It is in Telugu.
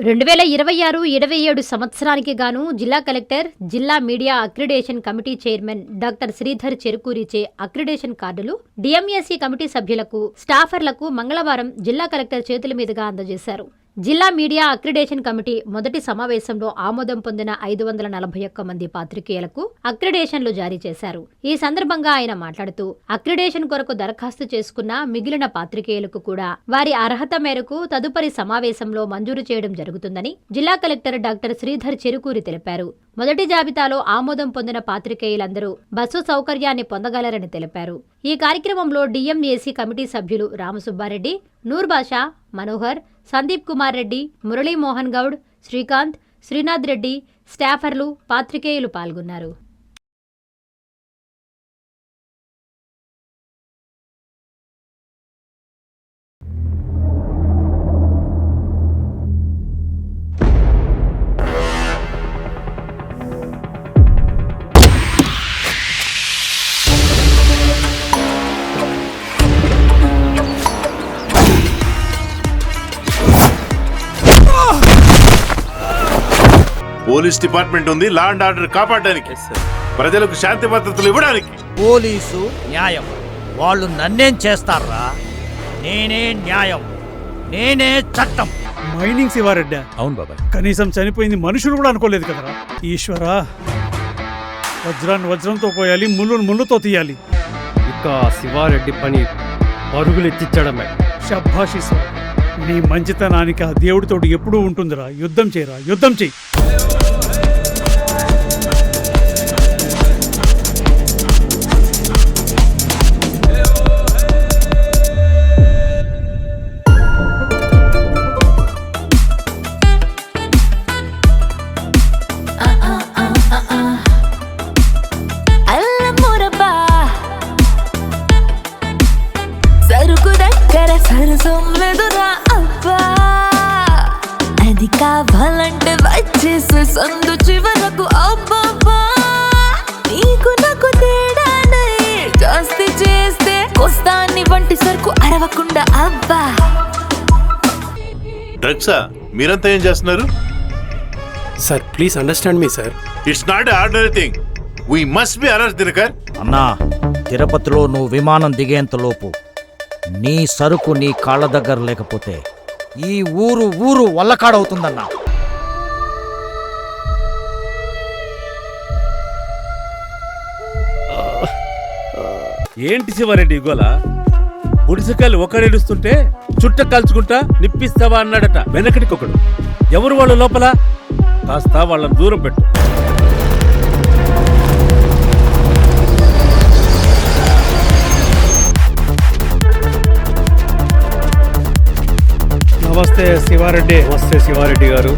2026-27 సంవత్సరానికి గాను జిల్లా కలెక్టర్, జిల్లా media accreditation committee chairman doctor Sridhar చెరుకూరిచే అక్రిడేషన్ కార్డులు డిఎంఎస్సి కమిటీ సభ్యులకు, స్టాఫర్లకు మంగళవారం జిల్లా కలెక్టర్ చేతుల మీదుగా అందజేశారు. జిల్లా మీడియా అక్రిడేషన్ కమిటీ మొదటి సమావేశంలో ఆమోదం పొందిన 541 మంది పాత్రికేయులకు అక్రిడేషన్లు జారీ చేశారు. ఈ సందర్భంగా ఆయన మాట్లాడుతూ, అక్రిడేషన్ కొరకు దరఖాస్తు చేసుకున్న మిగిలిన పాత్రికేయులకు కూడా వారి అర్హత మేరకు తదుపరి సమావేశంలో మంజూరు చేయడం జరుగుతుందని జిల్లా కలెక్టర్ డాక్టర్ శ్రీధర్ చెరుకూరి తెలిపారు. మొదటి జాబితాలో ఆమోదం పొందిన పాత్రికేయులందరూ బస్సు సౌకర్యాన్ని పొందగలరని తెలిపారు. ఈ కార్యక్రమంలో డిఎంఏసీ కమిటీ సభ్యులు రామసుబ్బారెడ్డి, నూర్ బాషా, మనోహర్, సందీప్ కుమార్ రెడ్డి, మురళీమోహన్ గౌడ్, శ్రీకాంత్, శ్రీనాథ్ రెడ్డి, స్టాఫర్లు, పాత్రికేయులు పాల్గొన్నారు. పోలీస్ డిపార్ట్మెంట్ ఉంది లా అండ్ ఆర్డర్ కాపాడడానికి, ప్రజలకు శాంతి భద్రతలు ఇవ్వడానికి. పోలీసు న్యాయం, వాళ్ళు నన్నేం చేస్తారా? నేనే న్యాయం, నేనే చట్టం. మైనింగ్ శివారెడ్డి. అవును బాబా, కనీసం చనిపోయింది మనుషులు కూడా అనుకోలేదు కదరా. ఈశ్వరా, వజ్రాన్ని వజ్రంతో పోయాలి, ముళ్ళును ముళ్ళుతో తీయాలి. ఇక శివారెడ్డి పని పరుగులు ఎత్తించడమే. శభాష్ ఈశ్వర్, నీ మంచితనానికి ఆ దేవుడితోటి ఎప్పుడూ ఉంటుందిరా. యుద్ధం చేయరా, యుద్ధం చెయ్యి. అది కావాలంటే వచ్చేసి సందు చివరకు అబ్బా, నీకు నాకు తేడా జాస్తి చేస్తే కొస్తాన్ని వంటి సరుకు అరవకుండా అబ్బా. డ్రగ్సా? మీరంతా ఏం చేస్తున్నారు? Sir please understand me sir. It's not ordinary thing. We must be arrest Dinakar. అన్నా, తిరుపతిలో నువ్వు విమానం దిగేంతలోపు నీ సరుకు నీ కాళ్ళ దగ్గర లేకపోతే ఈ ఊరు వల్లకాడవుతుందన్నా. ఏంటి శివారెడ్డి గోలా? గుడిసెకాయలు ఒకడేడుస్తుంటే చుట్ట కాల్చుకుంటా నిప్పిస్తావా అన్నాడట వెనకటికొకడు. ఎవరు వాళ్ళు లోపల? కాస్త వాళ్ళని దూరం పెట్టు. నమస్తే శివారెడ్డి. నమస్తే శివారెడ్డి గారు.